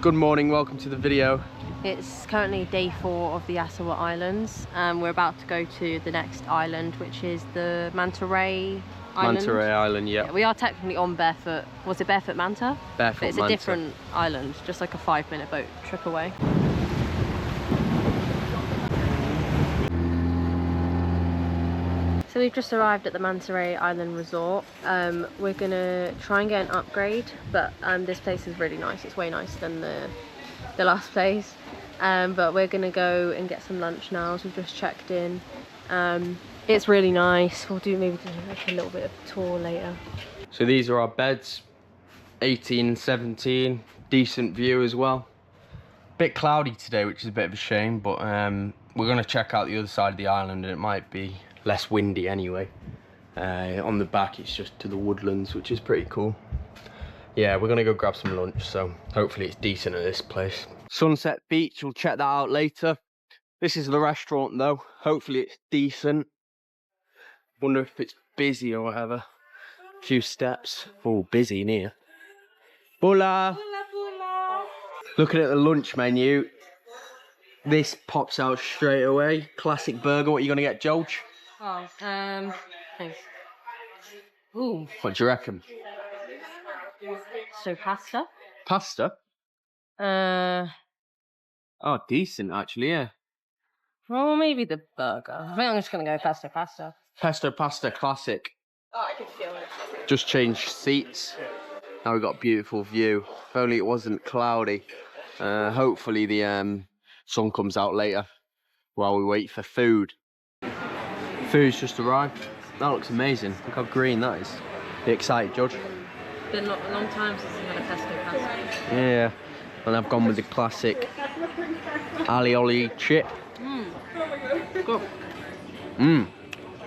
Good morning, welcome to the video. It's currently day 4 of the Assawa Islands. We're about to go to the next island, which is the Manta Ray Island. Manta Ray Island, yeah. We are technically on Barefoot. Was it Barefoot Manta? Barefoot but it's Manta. a different island, just like a 5-minute boat trip away. So we've just arrived at the Manta Ray Island Resort. We're gonna try and get an upgrade, but this place is really nice. It's way nicer than the last place. But we're gonna go and get some lunch now, so we've just checked in. It's really nice. We'll maybe do like a little bit of tour later. So these are our beds, 18 and 17, decent view as well. Bit cloudy today, which is a bit of a shame, but we're gonna check out the other side of the island and it might be less windy anyway. On the back it's just to the woodlands, which is pretty cool. Yeah, we're gonna go grab some lunch, so hopefully it's decent at this place. Sunset Beach, we'll check that out later. This is the restaurant though, hopefully it's decent. Wonder if it's busy or whatever. A few steps. Oh, busy in here. Bula! Looking at the lunch menu, this pops out straight away. Classic burger. What are you gonna get, George? Oh, thanks. Ooh. What do you reckon? So pasta? Pasta? Oh, decent actually, yeah. Well, maybe the burger. I think I'm just gonna go pesto pasta. Pesto pasta, classic. Oh, I can feel it. Just changed seats. Now we've got a beautiful view. If only it wasn't cloudy. Hopefully the sun comes out later while we wait for food. Food's just arrived. That looks amazing. Look how green that is. Are you excited, George? Been a long time since I've had a pesto pasta. Yeah. And I've gone with the classic alioli chip. Good.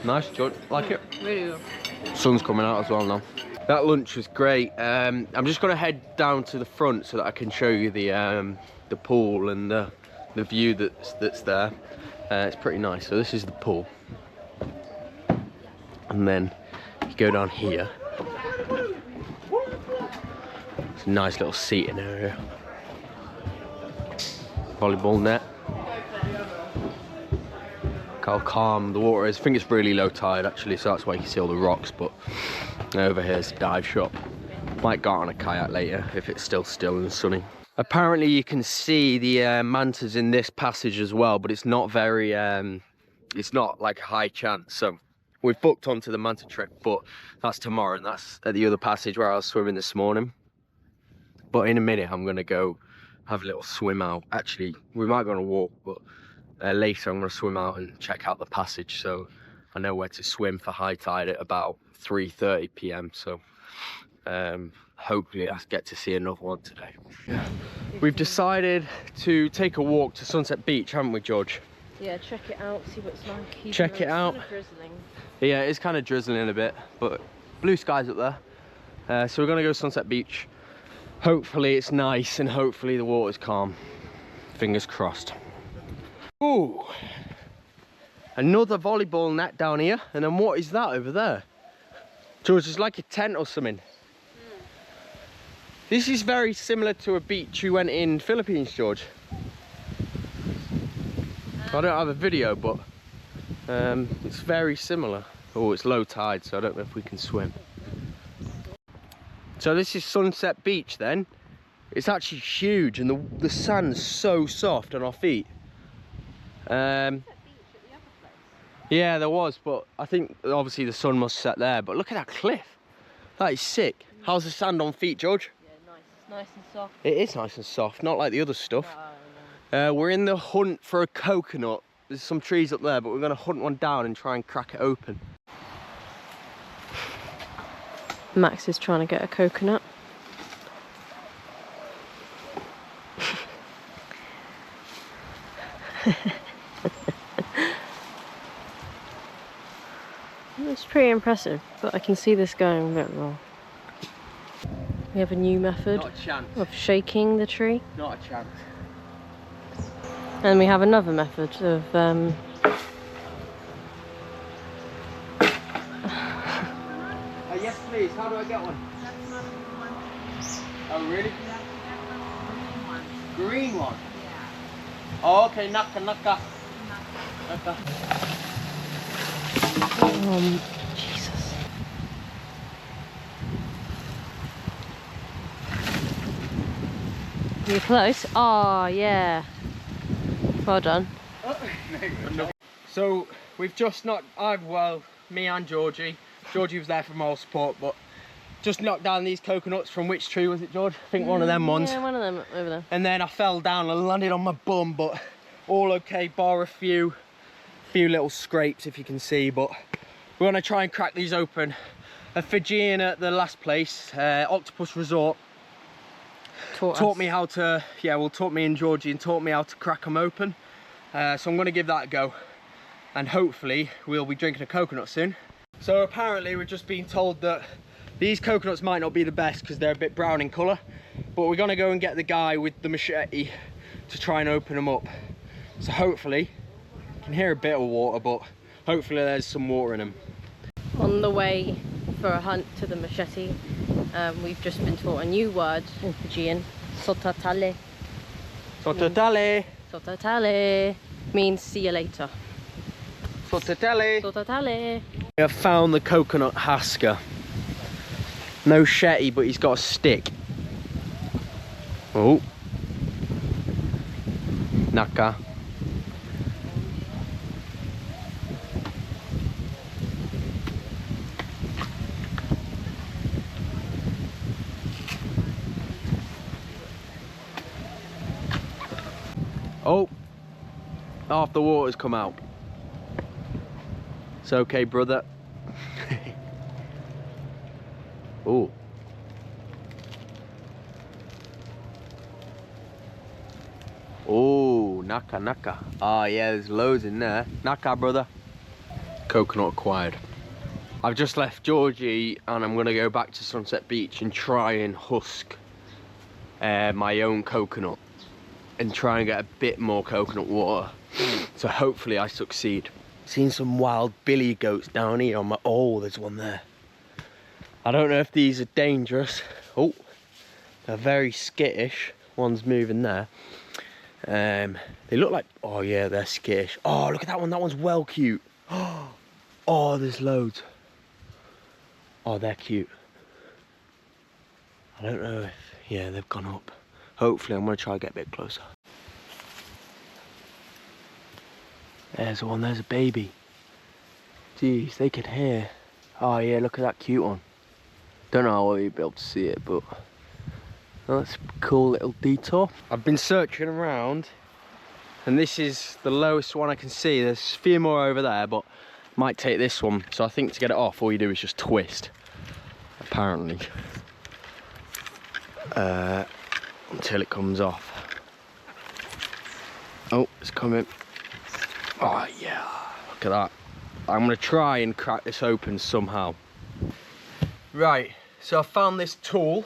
Nice, George. Like it? Really good. Sun's coming out as well now. That lunch was great. I'm just gonna head down to the front so that I can show you the pool and the view that's there. It's pretty nice. So this is the pool, and then you go down here. It's a nice little seating area. Volleyball net. Look how calm the water is. I think it's really low tide actually, so that's why you can see all the rocks, but over here's a dive shop. Might go out on a kayak later if it's still and sunny. Apparently you can see the mantas in this passage as well, but it's not very, it's not like a high chance. So we've booked onto the manta trip, but that's tomorrow, and that's at the other passage where I was swimming this morning. But in a minute I'm gonna go have a little swim out. Actually, we might go on a walk, but later I'm gonna swim out and check out the passage, so I know where to swim for high tide at about 3:30 p.m. So hopefully I get to see another one today. We've decided to take a walk to Sunset Beach, haven't we, George? Yeah, check it out, see what it's like. Check it out. Kind of drizzling. Yeah, it's kind of drizzling a bit, but blue skies up there. So we're gonna go Sunset Beach. Hopefully it's nice and hopefully the water's calm. Fingers crossed. Ooh, another volleyball net down here, and then what is that over there? George, it's like a tent or something. This is very similar to a beach you went in Philippines, George. I don't have a video, but it's very similar. Oh, it's low tide, so I don't know if we can swim. So this is Sunset Beach then. It's actually huge, and the sand's so soft on our feet. Yeah, there was, but I think obviously the sun must set there. But look at that cliff. That is sick. How's the sand on feet, George? Yeah, nice. It's nice and soft. It is nice and soft, not like the other stuff. No. We're in the hunt for a coconut. There's some trees up there, but we're going to hunt one down and try and crack it open. Max is trying to get a coconut. It's pretty impressive, but I can see this going a bit wrong. We have a new method of shaking the tree. Not a chance. And we have another method of yes please, how do I get one? Oh really? green one? Oh, okay, naka. Jesus. You close? Oh, yeah. Well done. So we've just knocked, me and Georgie. Georgie was there for moral support, but just knocked down these coconuts from which tree was it, George? I think one of them ones. Yeah, one of them over there. And then I fell down and landed on my bum, but all okay, bar a few little scrapes if you can see, but we're gonna try and crack these open. A Fijian at the last place, Octopus Resort, taught me how to, taught me and Georgie and taught me how to crack them open. So I'm gonna give that a go, and hopefully we'll be drinking a coconut soon. So apparently we've just been told that these coconuts might not be the best because they're a bit brown in colour, but we're gonna go and get the guy with the machete to try and open them up. So hopefully, you can hear a bit of water, but hopefully there's some water in them. On the way for a hunt to the machete, we've just been taught a new word in Fijian, sotatale. Sotatale. Sotatale means see you later. Sotatale. Sotatale. We have found the coconut husker. No shetty, but he's got a stick. Oh. Naka. Oh. Half the water's come out. It's okay, brother. Oh. Oh, naka. Ah, yeah, there's loads in there. Naka, brother. Coconut acquired. I've just left Georgie and I'm gonna go back to Sunset Beach and try and husk my own coconut and try and get a bit more coconut water. So hopefully I succeed. Seen some wild billy goats down here on my, oh, there's one there. I don't know if these are dangerous. Oh, they're very skittish. One's moving there. They look like, oh yeah, they're skittish. Oh, look at that one. That one's well cute. Oh, there's loads. Oh, they're cute. I don't know if, yeah, they've gone up. Hopefully, I'm gonna try to get a bit closer. There's one, there's a baby. Jeez, they could hear. Oh yeah, look at that cute one. Don't know how you'll be able to see it, but that's a cool little detour. I've been searching around, and this is the lowest one I can see. There's a few more over there, but might take this one. So I think to get it off, all you do is just twist, apparently, until it comes off. Oh, it's coming. Oh yeah, look at that. I'm gonna try and crack this open somehow. Right, so I found this tool.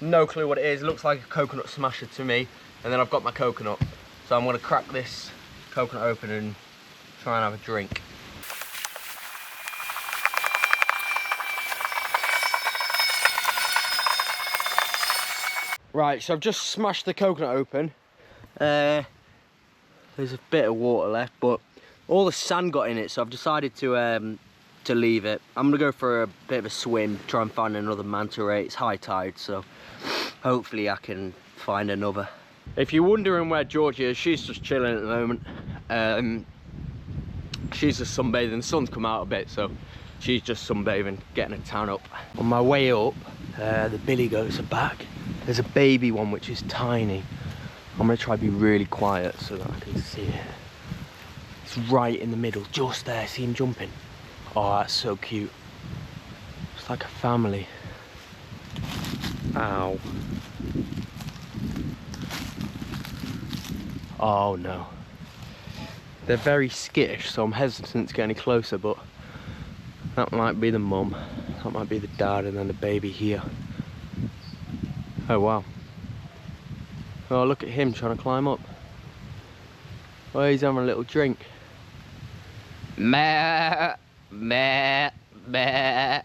No clue what it is. It looks like a coconut smasher to me. And then I've got my coconut. So I'm gonna crack this coconut open and try and have a drink. Right, so I've just smashed the coconut open. There's a bit of water left, but all the sand got in it, so I've decided to leave it. I'm gonna go for a bit of a swim, try and find another manta ray. It's high tide, so hopefully I can find another. If you're wondering where Georgie is, she's just chilling at the moment. She's just sunbathing. The sun's come out a bit, so she's just sunbathing, getting a tan up. On my way up, the billy goats are back. There's a baby one which is tiny. I'm gonna try to be really quiet so that I can see it. It's right in the middle, just there. See him jumping? Oh, that's so cute. It's like a family. Ow. Oh no. They're very skittish, so I'm hesitant to get any closer, but that might be the mum. That might be the dad, and then the baby here. Oh wow. Oh, look at him trying to climb up. Oh, he's having a little drink. Meh, meh, meh.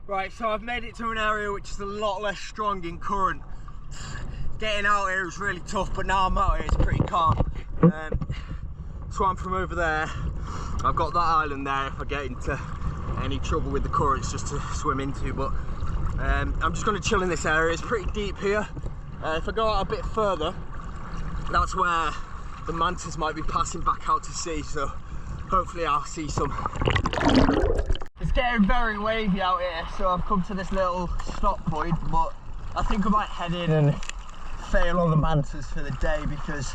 Right, so I've made it to an area which is a lot less strong in current. Getting out here was really tough, but now I'm out here, it's pretty calm. Swam from over there. I've got that island there if I get into any trouble with the currents just to swim into, but I'm just going to chill in this area. It's pretty deep here. If I go out a bit further, that's where the mantas might be passing back out to sea, so hopefully I'll see some. It's getting very wavy out here, so I've come to this little stop point, but I think I might head in and fail on the mantas for the day because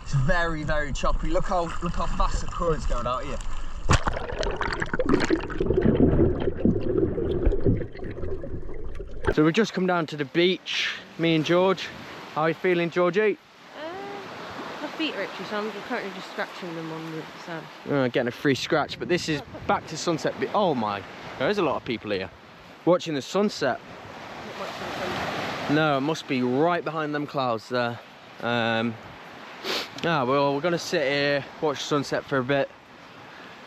it's very, very choppy. Look how fast the current's going out here. So we've just come down to the beach, me and George. How are you feeling, Georgie? My feet are itchy, so I'm currently just scratching them on the sand. Getting a free scratch, but this is back to sunset. Oh my, there's a lot of people here watching the sunset. No, it must be right behind them clouds there. Well, we're gonna sit here, watch the sunset for a bit.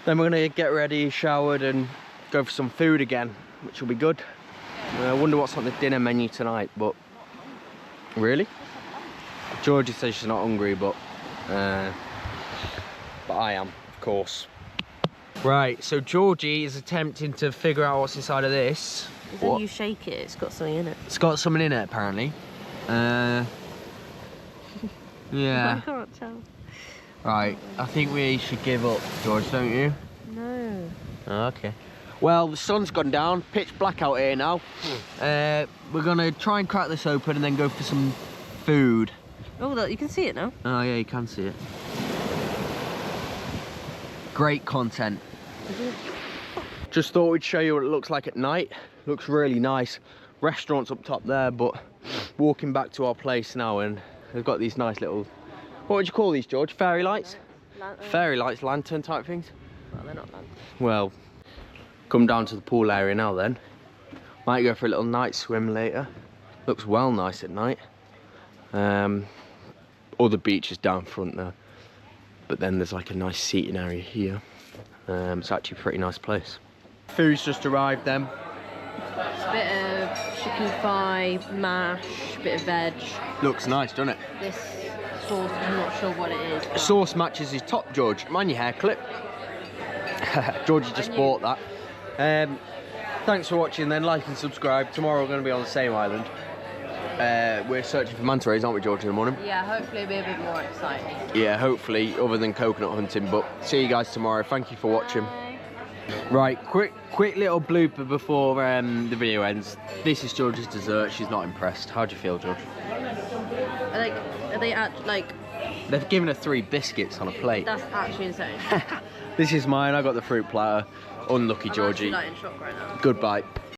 Then we're gonna get ready, showered, and go for some food again, which will be good. I wonder what's on the dinner menu tonight, but really? Georgie says she's not hungry, but I am, of course. Right, so Georgie is attempting to figure out what's inside of this. When you shake it, it's got something in it. It's got something in it, apparently. Yeah. I can't tell. Right, I think we should give up, George, don't you? No. Okay. Well, the sun's gone down, pitch black out here now. We're gonna try and crack this open and then go for some food. Oh, look, you can see it now. Oh yeah, you can see it. Great content. Just thought we'd show you what it looks like at night. Looks really nice. Restaurant's up top there, but walking back to our place now, and they've got these nice little, what would you call these, George? Fairy lights? Fairy lights, lantern type things? Well, they're not lanterns. Well, come down to the pool area now then. Might go for a little night swim later. Looks well nice at night. All the beach is down front there, but then there's like a nice seating area here. It's actually a pretty nice place. Food's just arrived then. It's a bit of chicken thigh, mash, bit of veg. Looks nice, doesn't it? This sauce, I'm not sure what it is. Sauce matches his top, George. Mind your hair clip. Georgie just bought that. Thanks for watching then, like and subscribe. Tomorrow we're going to be on the same island. We're searching for manta rays, aren't we, George, in the morning? Yeah, hopefully it'll be a bit more exciting. Yeah, hopefully, other than coconut hunting, but see you guys tomorrow. Thank you for watching. Bye. Right, quick little blooper before the video ends. This is George's dessert. She's not impressed. How do you feel, George? Are they like... They've given her 3 biscuits on a plate. That's actually insane. This is mine. I got the fruit platter. Unlucky, I'm Georgie. actually, like, in shock right now. Goodbye.